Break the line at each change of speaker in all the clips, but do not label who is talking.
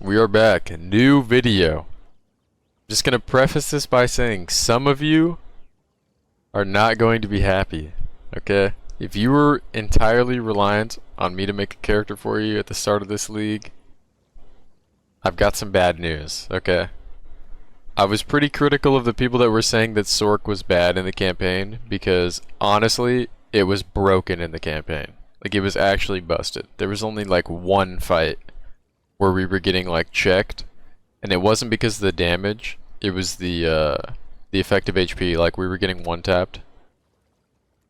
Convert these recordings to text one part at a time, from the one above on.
We are back. New video. Just gonna preface this by saying some of you are not going to be happy. Okay? If you were entirely reliant on me to make a character for you at the start of this league, I've got some bad news. Okay? I was pretty critical of the people that were saying that Sork was bad in the campaign because honestly, it was broken in the campaign. Like, it was actually busted. There was only like one fight where we were getting like checked, and it wasn't because of the damage, it was the effective HP. Like, we were getting one tapped.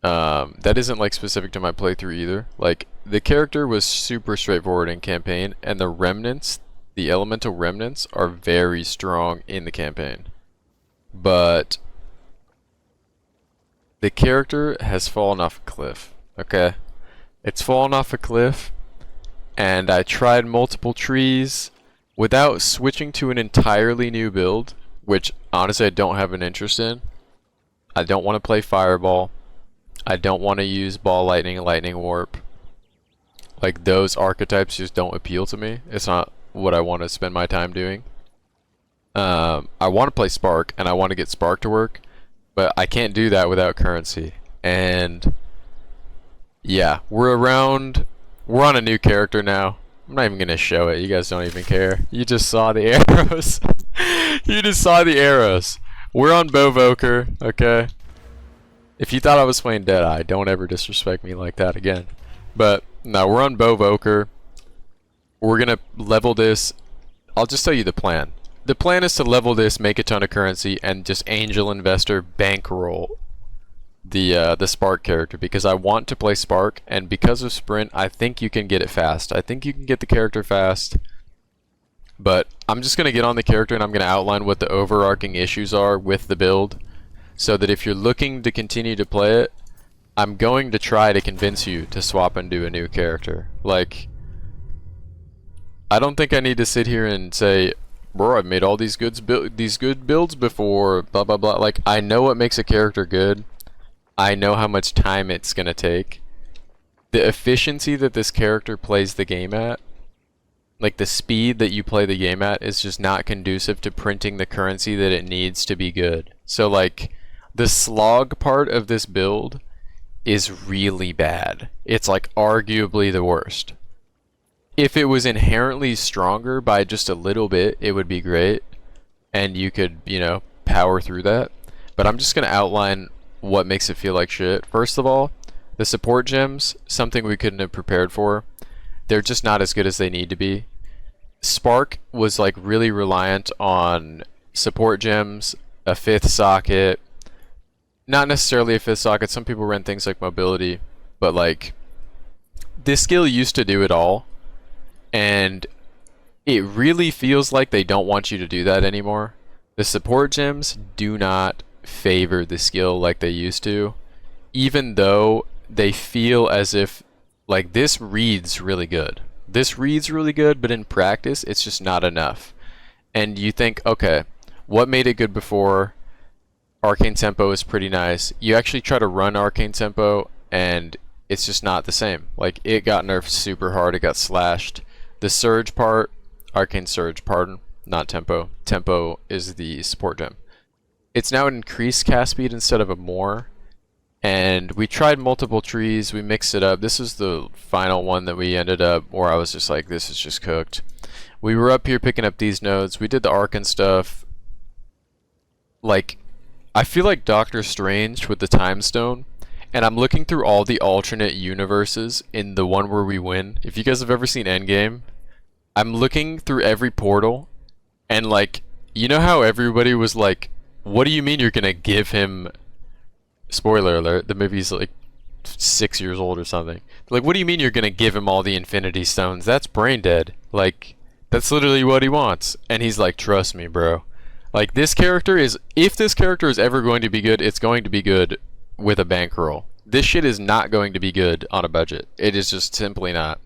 That isn't like specific to my playthrough either. Like, the character was super straightforward in campaign, and the remnants, the elemental remnants, are very strong in the campaign. But the character has fallen off a cliff. Okay? It's fallen off a cliff, and I tried multiple trees without switching to an entirely new build, which honestly I don't have an interest in. I don't want to play Fireball. I don't want to use Ball Lightning, Lightning Warp. Like, those archetypes just don't appeal to me. It's not what I want to spend my time doing. I want to play Spark, and I want to get Spark to work, but I can't do that without currency. And yeah, we're on a new character now. I'm not even gonna show it. You guys don't even care. You just saw the arrows. You just saw the arrows. We're on Bovoker, okay? If you thought I was playing Deadeye, don't ever disrespect me like that again. But no, we're on Bovoker. We're gonna level this. I'll just tell you the plan. The plan is to level this, make a ton of currency, and just angel investor bankroll the Spark character, because I want to play Spark, and because of Sprint, I think you can get it fast. I think you can get the character fast, but I'm just going to get on the character and I'm going to outline what the overarching issues are with the build, so that if you're looking to continue to play it, I'm going to try to convince you to swap and do a new character. Like, I don't think I need to sit here and say, bro, I've made all these good builds before, blah blah blah. Like, I know what makes a character good. I know how much time it's gonna take. The efficiency that this character plays the game at, like the speed that you play the game at, is just not conducive to printing the currency that it needs to be good. So like, the slog part of this build is really bad. It's like arguably the worst. If it was inherently stronger by just a little bit, it would be great, and you could, you know, power through that. But I'm just gonna outline what makes it feel like shit. First of all, the support gems, something we couldn't have prepared for. They're just not as good as they need to be. Spark was like really reliant on support gems, a fifth socket. Not necessarily a fifth socket, some people ran things like mobility, but like, this skill used to do it all, and it really feels like they don't want you to do that anymore. The support gems do not favor the skill like they used to, even though they feel as if, like, this reads really good. This reads really good, but in practice, it's just not enough. And you think, okay, what made it good before? Arcane Tempo is pretty nice. You actually try to run Arcane Tempo, and it's just not the same. Like, it got nerfed super hard, it got slashed. The Surge part, Arcane Surge, pardon, not Tempo. Tempo is the support gem. It's now an increased cast speed instead of a more, and we tried multiple trees, we mixed it up. This is the final one that we ended up where I was just like, this is just cooked. We were up here picking up these nodes, we did the Arc and stuff. Like, I feel like Doctor Strange with the Time Stone, and I'm looking through all the alternate universes in the one where we win. If you guys have ever seen Endgame, I'm looking through every portal, and like, you know how everybody was like, what do you mean you're gonna give him, spoiler alert, the movie's like 6 years old or something. Like, what do you mean you're gonna give him all the Infinity Stones? That's brain dead. Like, that's literally what he wants. And he's like, trust me, bro. Like, this character is, if this character is ever going to be good, it's going to be good with a bankroll. This shit is not going to be good on a budget. It is just simply not.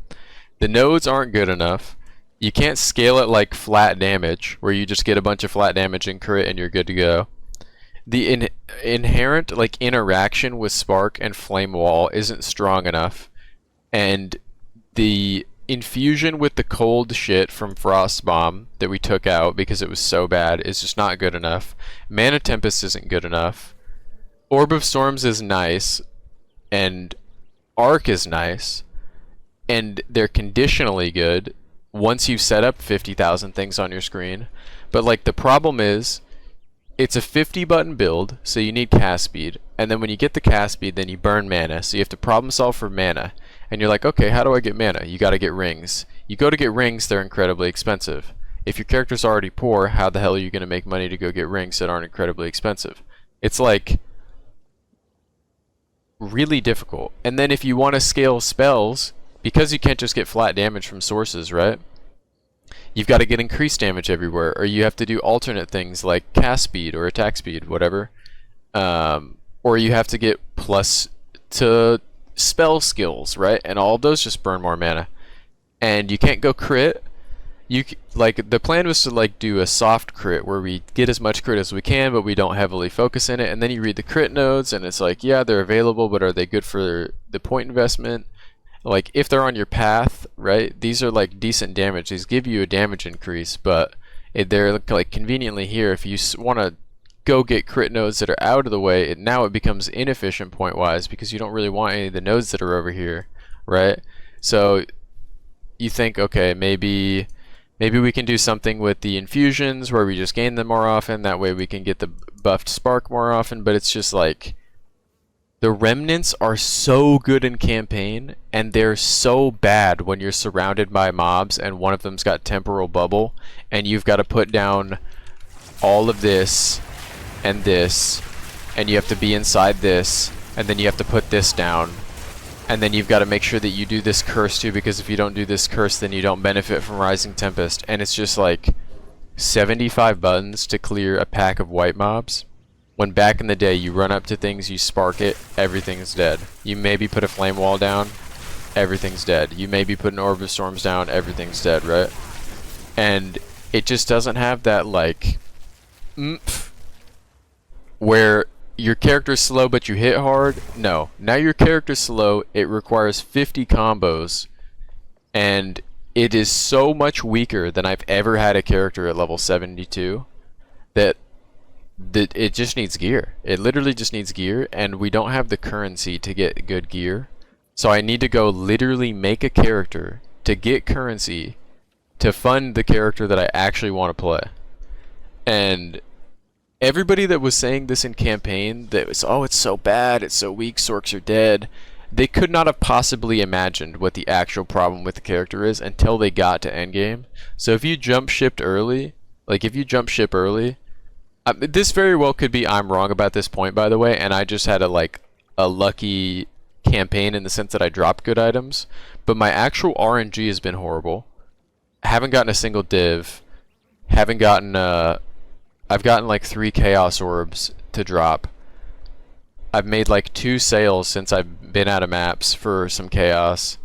The nodes aren't good enough. You can't scale it like flat damage, where you just get a bunch of flat damage and crit and you're good to go. The inherent like interaction with Spark and Flame Wall isn't strong enough, and the infusion with the cold shit from Frost Bomb that we took out because it was so bad is just not good enough. Mana Tempest isn't good enough. Orb of Storms is nice, and Arc is nice, and they're conditionally good once you've set up 50,000 things on your screen. But like the problem is, it's a 50 button build, so you need cast speed, and then when you get the cast speed, then you burn mana, so you have to problem solve for mana. And you're like, okay, how do I get mana? You gotta get rings. You go to get rings, they're incredibly expensive. If your character's already poor, how the hell are you gonna make money to go get rings that aren't incredibly expensive? It's like really difficult. And then if you want to scale spells, because you can't just get flat damage from sources, right? You've got to get increased damage everywhere, or you have to do alternate things like cast speed or attack speed, whatever. Or you have to get plus to spell skills, right? And all of those just burn more mana. And you can't go crit. Like the plan was to like do a soft crit where we get as much crit as we can, but we don't heavily focus in it. And then you read the crit nodes, and it's like, yeah, they're available, but are they good for the point investment? Like if they're on your path, right? These are like decent damage. These give you a damage increase, but they're like conveniently here. If you want to go get crit nodes that are out of the way, now it becomes inefficient point wise because you don't really want any of the nodes that are over here, right? So you think, okay, maybe we can do something with the infusions where we just gain them more often, that way we can get the buffed spark more often. But it's just like the remnants are so good in campaign, and they're so bad when you're surrounded by mobs and one of them's got temporal bubble, and you've got to put down all of this and this, and you have to be inside this, and then you have to put this down, and then you've got to make sure that you do this curse too, because if you don't do this curse, then you don't benefit from Rising Tempest. And it's just like 75 buttons to clear a pack of white mobs, when back in the day you run up to things, you spark it, everything's dead. You maybe put a flame wall down, everything's dead. You maybe put an Orb of Storms down, everything's dead, right? And it just doesn't have that like oomph where your character's slow but you hit hard. No, now your character's slow, it requires 50 combos, and it is so much weaker than I've ever had a character at level 72 that it just needs gear. It literally just needs gear, and we don't have the currency to get good gear. So I need to go literally make a character to get currency to fund the character that I actually want to play. And everybody that was saying this in campaign, that was, oh, it's so bad, it's so weak, Sorks are dead, they could not have possibly imagined what the actual problem with the character is until they got to endgame. So if you jump ship early, this very well could be I'm wrong about this point, by the way, and I just had a lucky campaign in the sense that I dropped good items, but my actual RNG has been horrible. I haven't gotten a single div, haven't gotten I've gotten like 3 chaos orbs to drop. I've made like 2 sales since I've been out of maps for some chaos.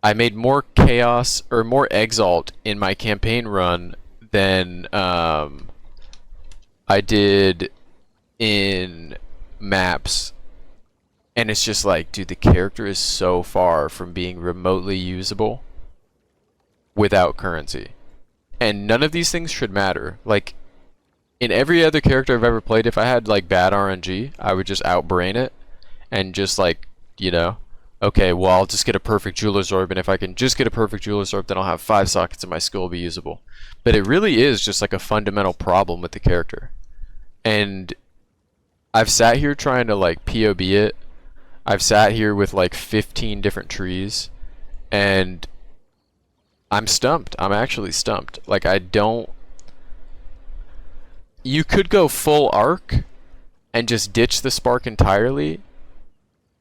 I made more chaos or more exalt in my campaign run than I did in maps. And it's just like, dude, the character is so far from being remotely usable without currency. And none of these things should matter. Like, in every other character I've ever played, if I had like bad RNG, I would just outbrain it and just like, you know, okay, well, I'll just get a perfect Jeweler's Orb, and if I can just get a perfect Jeweler's Orb, then I'll have 5 sockets and my skill will be usable. But it really is just like a fundamental problem with the character. And I've sat here trying to like POB it. I've sat here with like 15 different trees, and I'm stumped. I'm actually stumped. Like, I don't... You could go full arc and just ditch the spark entirely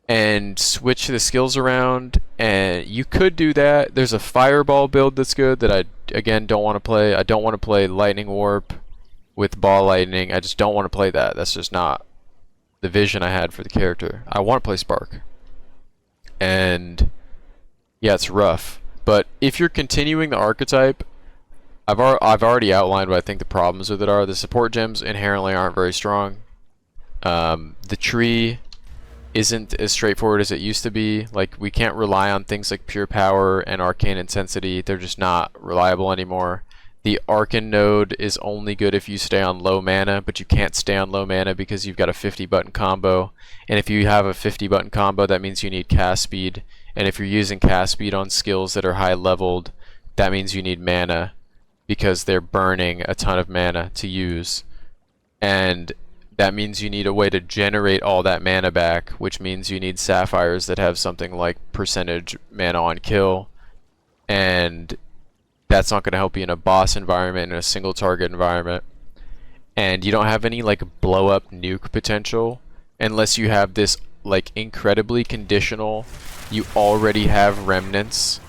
and switch the skills around, and you could do that. There's a fireball build that's good that I, again, don't want to play. I don't want to play lightning warp with ball lightning. I just don't want to play that. That's just not the vision I had for the character. I want to play spark. And yeah, it's rough. But if you're continuing the archetype, I've already outlined what I think the problems with it are. The support gems inherently aren't very strong. The tree isn't as straightforward as it used to be. Like, we can't rely on things like pure power and arcane intensity. They're just not reliable anymore. The Arcan node is only good if you stay on low mana, but you can't stay on low mana because you've got a 50 button combo. And if you have a 50 button combo, that means you need cast speed. And if you're using cast speed on skills that are high leveled, that means you need mana because they're burning a ton of mana to use. And that means you need a way to generate all that mana back, which means you need sapphires that have something like percentage mana on kill. And that's not going to help you in a boss environment, in a single target environment. And you don't have any like blow up nuke potential unless you have this like incredibly conditional, you already have remnants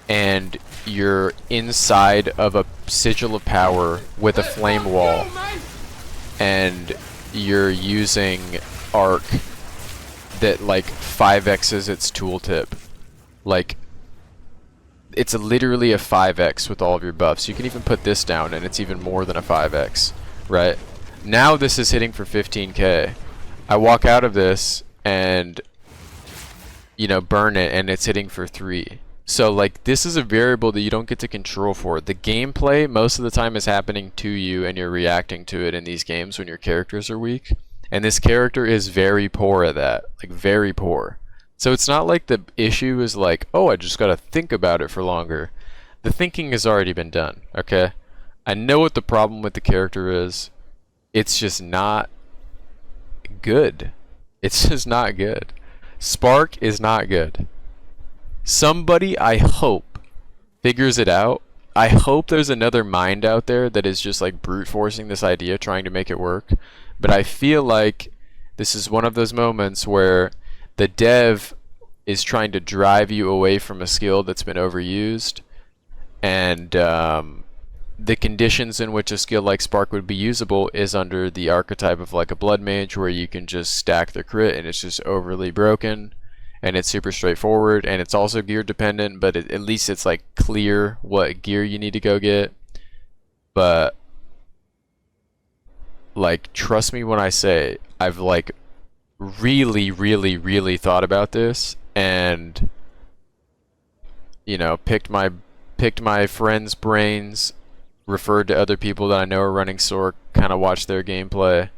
and you're inside of a sigil of power with a flame wall and you're using arc that like 5x's its tooltip. Like, it's literally a 5x with all of your buffs. You can even put this down and it's even more than a 5x, right? Now this is hitting for 15k. I walk out of this and, you know, burn it and it's hitting for 3. So like, this is a variable that you don't get to control for. The gameplay most of the time is happening to you and you're reacting to it in these games when your characters are weak. And this character is very poor at that, like very poor. So it's not like the issue is like, oh, I just gotta think about it for longer. The thinking has already been done, okay? I know what the problem with the character is. It's just not good. It's just not good. Spark is not good. Somebody, I hope, figures it out. I hope there's another mind out there that is just like brute forcing this idea, trying to make it work. But I feel like this is one of those moments where the dev is trying to drive you away from a skill that's been overused, and the conditions in which a skill like Spark would be usable is under the archetype of like a Blood Mage, where you can just stack the crit and it's just overly broken, and it's super straightforward, and it's also gear dependent, but at least it's like clear what gear you need to go get. But like, trust me when I say I've like really thought about this, and you know, picked my friends' brains, referred to other people that I know are running Sork, kind of watched their gameplay,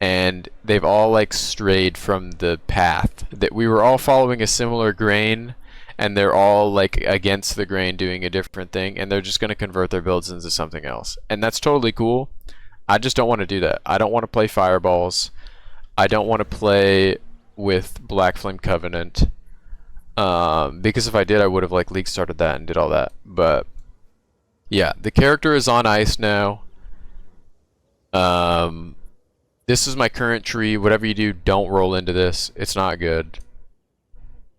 and they've all like strayed from the path that we were all following, a similar grain, and they're all like against the grain doing a different thing, and they're just going to convert their builds into something else. And that's totally cool. I just don't want to do that. I don't want to play fireballs. I don't want to play with Black Flame Covenant, because if I did, I would have like league started that and did all that. But yeah, the character is on ice now. This is my current tree. Whatever you do, don't roll into this. It's not good.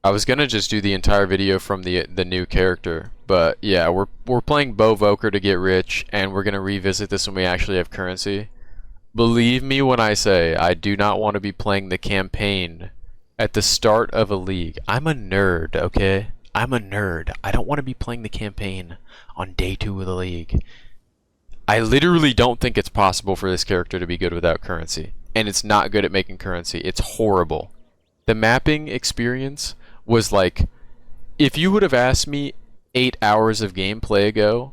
I was gonna just do the entire video from the new character, but yeah, we're playing Bovoker to get rich, and we're gonna revisit this when we actually have currency. Believe me when I say I do not want to be playing the campaign at the start of a league. I'm a nerd, okay? I'm a nerd. I don't want to be playing the campaign on day 2 of the league. I literally don't think it's possible for this character to be good without currency. And it's not good at making currency. It's horrible. The mapping experience was like, if you would have asked me 8 hours of gameplay ago,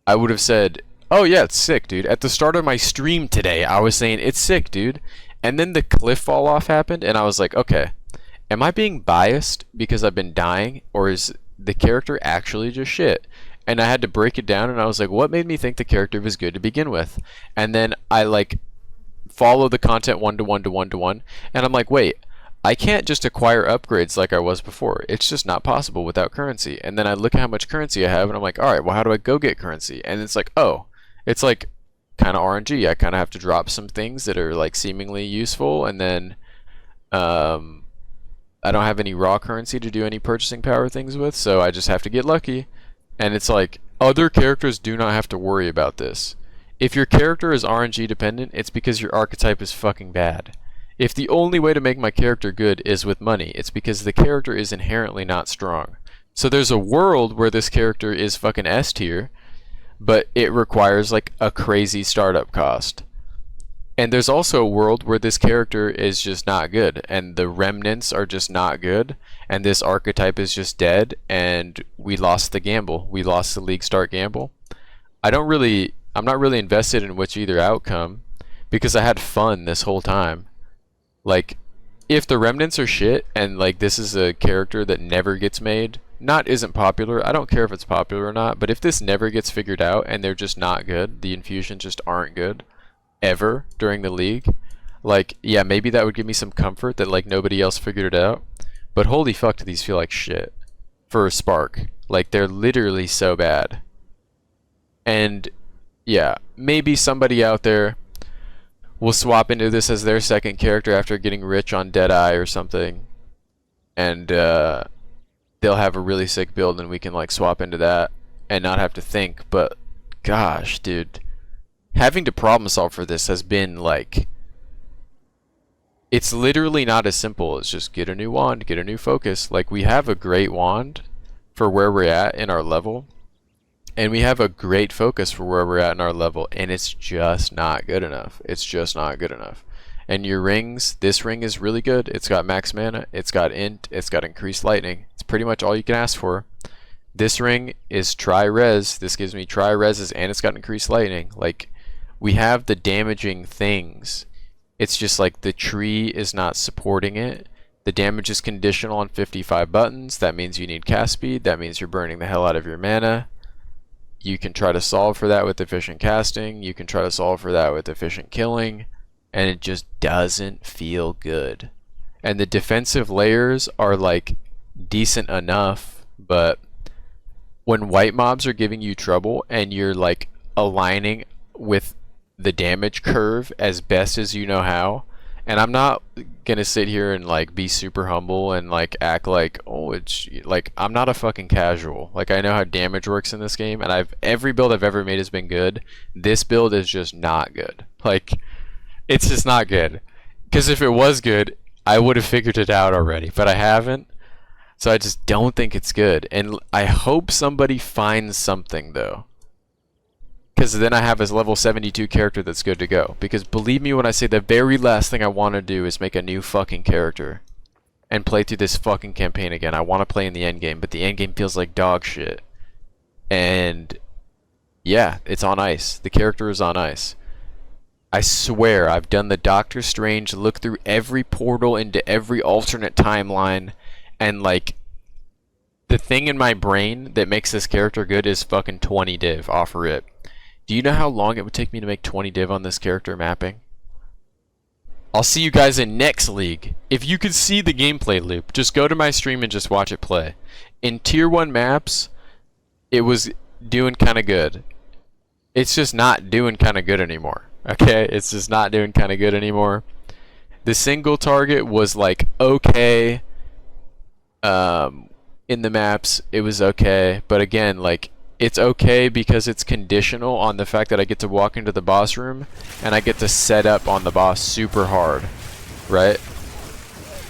I would have said, oh yeah, it's sick, dude. At the start of my stream today, I was saying, it's sick, dude. And then the cliff fall off happened, and I was like, okay, am I being biased because I've been dying, or is the character actually just shit? And I had to break it down, and I was like, what made me think the character was good to begin with? And then I like follow the content 1 to 1 to 1 to 1, and I'm like, wait, I can't just acquire upgrades like I was before. It's just not possible without currency. And then I look at how much currency I have, and I'm like, all right, well, how do I go get currency? And it's like, oh, it's like kind of RNG. I kind of have to drop some things that are like seemingly useful, and then I don't have any raw currency to do any purchasing power things with, so I just have to get lucky. And it's like, other characters do not have to worry about this. If your character is RNG dependent, it's because your archetype is fucking bad. If the only way to make my character good is with money, it's because the character is inherently not strong. So there's a world where this character is fucking S tier, but it requires like a crazy startup cost. And there's also a world where this character is just not good, and the remnants are just not good, and this archetype is just dead, and we lost the gamble. We lost the league start gamble. I'm not really invested in which either outcome, because I had fun this whole time. Like, if the remnants are shit, and like this is a character that never gets made, not isn't popular, I don't care if it's popular or not, but if this never gets figured out and they're just not good, the infusions just aren't good, ever during the league, like, yeah, maybe that would give me some comfort that like nobody else figured it out. But holy fuck, do these feel like shit for a Spark. Like, they're literally so bad. And yeah, maybe somebody out there will swap into this as their second character after getting rich on Deadeye or something, and they'll have a really sick build and we can like swap into that and not have to think. But gosh, dude, having to problem solve for this has been like, it's literally not as simple as just get a new wand, get a new focus. Like, we have a great wand for where we're at in our level, and we have a great focus for where we're at in our level, and it's just not good enough. It's just not good enough. And your rings, this ring is really good. It's got max mana, it's got int, it's got increased lightning. It's pretty much all you can ask for. This ring is tri-res. This gives me tri-reses, and it's got increased lightning. Like, we have the damaging things. It's just like the tree is not supporting it. The damage is conditional on 55 buttons. That means you need cast speed. That means you're burning the hell out of your mana. You can try to solve for that with efficient casting. You can try to solve for that with efficient killing. And it just doesn't feel good. And the defensive layers are like decent enough, but when white mobs are giving you trouble and you're like aligning with the damage curve as best as you know how, and I'm not gonna sit here and like be super humble and like act like, oh, it's like, I'm not a fucking casual. Like, I know how damage works in this game, and every build I've ever made has been good. This build is just not good. Like, it's just not good. Because if it was good, I would have figured it out already, but I haven't. So I just don't think it's good. And I hope somebody finds something though, because then I have a level 72 character that's good to go. Because believe me when I say the very last thing I want to do is make a new fucking character and play through this fucking campaign again. I want to play in the end game, but the end game feels like dog shit. And yeah, it's on ice. The character is on ice. I swear I've done the Doctor Strange look through every portal into every alternate timeline, and like, the thing in my brain that makes this character good is fucking 20 div off rip. Do you know how long it would take me to make 20 div on this character mapping? I'll see you guys in next league. If you could see the gameplay loop, just go to my stream and just watch it play. In tier 1 maps, it was doing kind of good. It's just not doing kind of good anymore. Okay? It's just not doing kind of good anymore. The single target was like okay. In the maps, it was okay. But again, like, it's okay because it's conditional on the fact that I get to walk into the boss room and I get to set up on the boss super hard, right?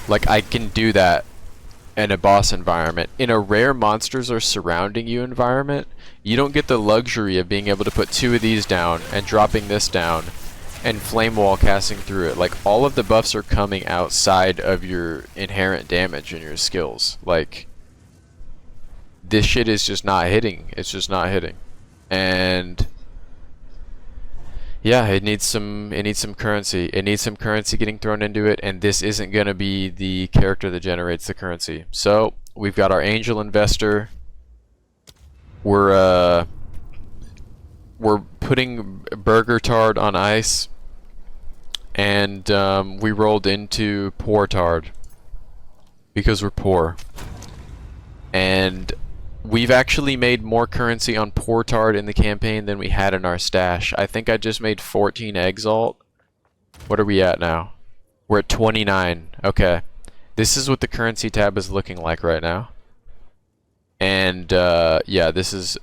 Like, I can do that in a boss environment. In a rare monsters are surrounding you environment, you don't get the luxury of being able to put 2 of these down and dropping this down and flame wall casting through it. Like, all of the buffs are coming outside of your inherent damage and your skills. Like, this shit is just not hitting. It's just not hitting. And yeah, it needs some currency. It needs some currency getting thrown into it, and this isn't gonna be the character that generates the currency. So we've got our angel investor. We're putting Burger Tard on ice, and we rolled into Poor Tard because we're poor. And we've actually made more currency on Poor Tard in the campaign than we had in our stash. I think I just made 14 Exalt. What are we at now? We're at 29. Okay. This is what the currency tab is looking like right now. And yeah, this is...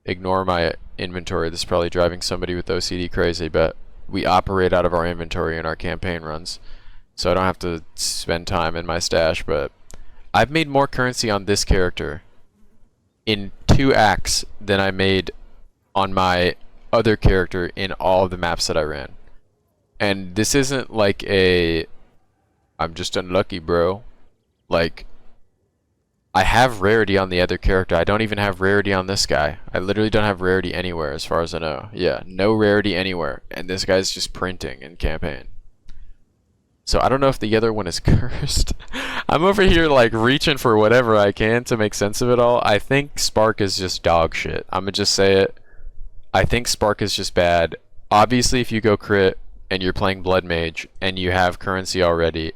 Ignore my inventory. This is probably driving somebody with OCD crazy, but we operate out of our inventory in our campaign runs. So I don't have to spend time in my stash, but I've made more currency on this character in 2 acts than I made on my other character in all of the maps that I ran. And this isn't like a I'm just unlucky, bro. Like, I have rarity on the other character. I don't even have rarity on this guy. I literally don't have rarity anywhere as far as I know. Yeah, no rarity anywhere. And this guy's just printing in campaign. So I don't know if the other one is cursed. I'm over here like reaching for whatever I can to make sense of it all. I think Spark is just dog shit. I'm gonna just say it. I think Spark is just bad. Obviously, if you go crit and you're playing Blood Mage and you have currency already,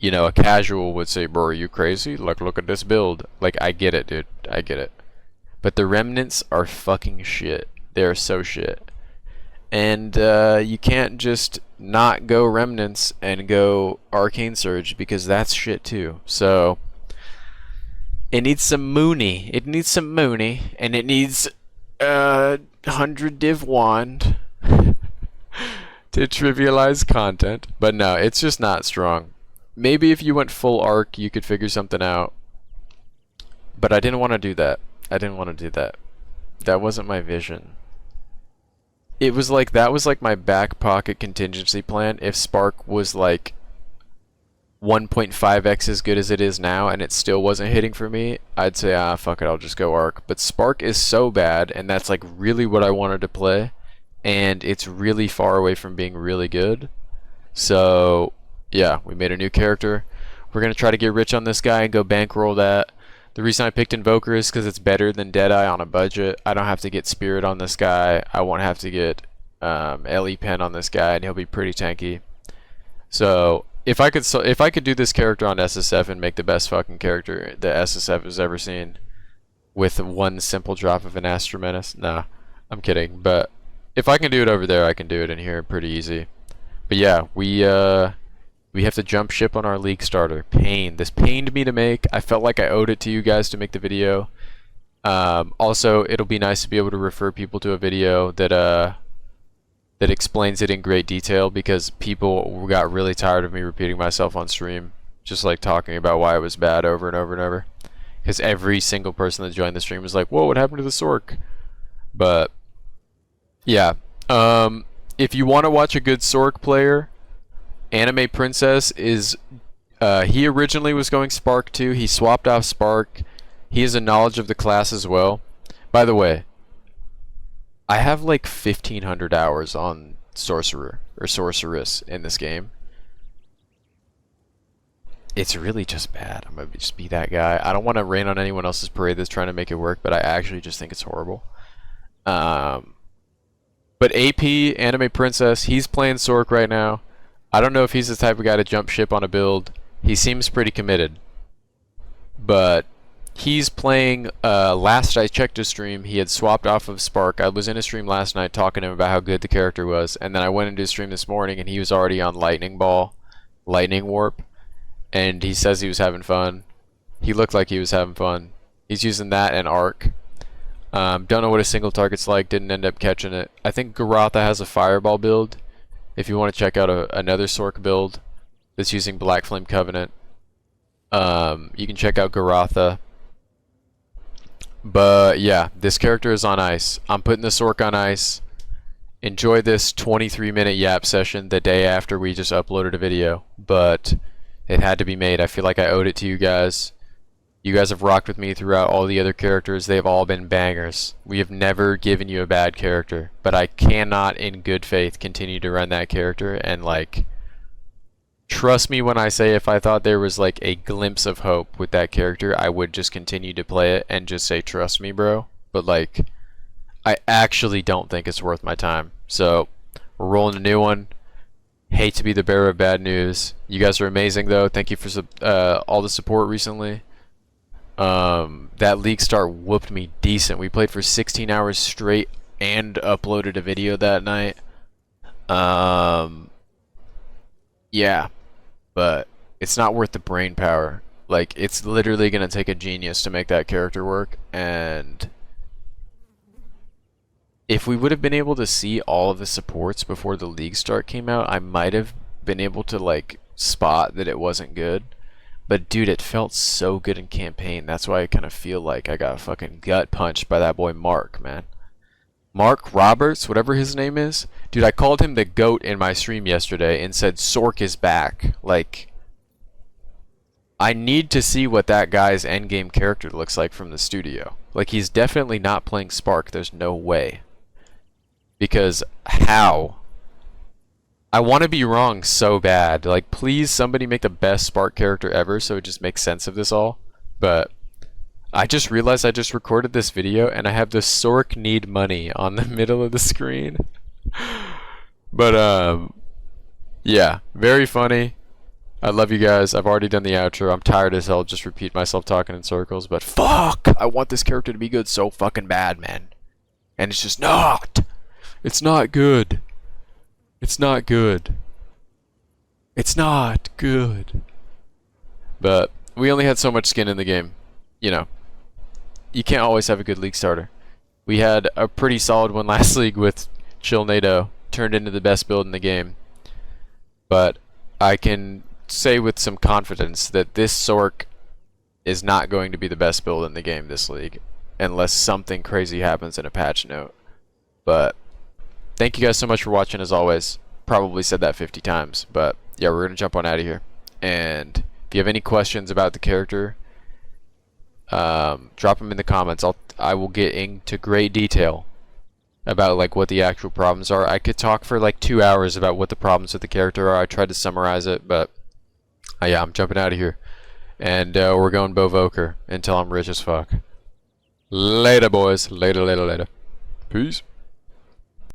you know, a casual would say, bro, are you crazy? Like, look at this build. Like, I get it, dude. I get it. But the remnants are fucking shit. They're so shit. And you can't just not go remnants and go Arcane Surge because that's shit too. So it needs some Mooney. It needs some Mooney. And it needs 100 Div Wand to trivialize content. But no, it's just not strong. Maybe if you went full arc, you could figure something out. But I didn't want to do that. I didn't want to do that. That wasn't my vision. It was like, that was like my back pocket contingency plan. If Spark was like 1.5x as good as it is now and it still wasn't hitting for me, I'd say, ah, fuck it, I'll just go arc. But Spark is so bad, and that's like really what I wanted to play. And it's really far away from being really good. So yeah, we made a new character. We're going to try to get rich on this guy and go bankroll that. The reason I picked Invoker is because it's better than Deadeye on a budget. I don't have to get Spirit on this guy. I won't have to get LE Pen on this guy, and he'll be pretty tanky. So if I could do this character on SSF and make the best fucking character that SSF has ever seen with one simple drop of an Astra Menace, nah, I'm kidding. But if I can do it over there, I can do it in here pretty easy. But yeah, we have to jump ship on our league starter. Pain. This pained me to make. I felt like I owed it to you guys to make the video. Also, it'll be nice to be able to refer people to a video that explains it in great detail, because people got really tired of me repeating myself on stream, just like talking about why it was bad over and over and over. Because every single person that joined the stream was like, "Whoa, what happened to the Sork?" But yeah, if you want to watch a good Sork player, Anime Princess is, he originally was going Spark 2. He swapped off Spark. He has a knowledge of the class as well. By the way, I have like 1,500 hours on Sorcerer or Sorceress in this game. It's really just bad. I'm gonna just be that guy. I don't want to rain on anyone else's parade that's trying to make it work, but I actually just think it's horrible. But AP, Anime Princess, he's playing Sork right now. I don't know if he's the type of guy to jump ship on a build. He seems pretty committed. But he's playing, last I checked his stream, he had swapped off of Spark. I was in his stream last night talking to him about how good the character was. And then I went into his stream this morning and he was already on Lightning Ball, Lightning Warp. And he says he was having fun. He looked like he was having fun. He's using that and Arc. Don't know what a single target's like, didn't end up catching it. I think GORATHA has a Fireball build. If you want to check out another Sork build that's using Black Flame Covenant, you can check out GORATHA. But yeah, this character is on ice. I'm putting the Sork on ice. Enjoy this 23-minute yap session the day after we just uploaded a video. But it had to be made. I feel like I owed it to you guys. You guys have rocked with me throughout all the other characters. They've all been bangers. We have never given you a bad character. But I cannot, in good faith, continue to run that character. And, like, trust me when I say if I thought there was, like, a glimpse of hope with that character, I would just continue to play it and just say, trust me, bro. But, like, I actually don't think it's worth my time. So, we're rolling a new one. Hate to be the bearer of bad news. You guys are amazing, though. Thank you for all the support recently. That league start whooped me decent. We played for 16 hours straight and uploaded a video that night. Yeah, but it's not worth the brain power. Like, it's literally gonna take a genius to make that character work, and if we would have been able to see all of the supports before the league start came out, I might have been able to, like, spot that it wasn't good. But dude, it felt so good in campaign. That's why I kind of feel like I got fucking gut punched by that boy Mark, man. Mark Roberts, whatever his name is. Dude, I called him the GOAT in my stream yesterday and said Sork is back. Like, I need to see what that guy's endgame character looks like from the studio. Like, he's definitely not playing Spark. There's no way. Because how? I want to be wrong so bad. Like, please, somebody make the best Spark character ever so it just makes sense of this all. But I just realized I just recorded this video and I have the Sork need money on the middle of the screen. But, yeah, very funny. I love you guys. I've already done the outro. I'm tired as hell. Just repeat myself talking in circles. But fuck! I want this character to be good so fucking bad, man. And it's just not. It's not good. It's not good. It's not good. But we only had so much skin in the game. You know, you can't always have a good league starter. We had a pretty solid one last league with Chill NATO. Turned into the best build in the game. But I can say with some confidence that this Sork is not going to be the best build in the game this league unless something crazy happens in a patch note. But thank you guys so much for watching as always. Probably said that 50 times, but yeah, we're gonna jump on out of here. And if you have any questions about the character, drop them in the comments. I will get into great detail about like what the actual problems are. I could talk for like 2 hours about what the problems with the character are. I tried to summarize it, but yeah, I'm jumping out of here. And we're going Bovoker until I'm rich as fuck. Later, boys. Later, later, later. Peace.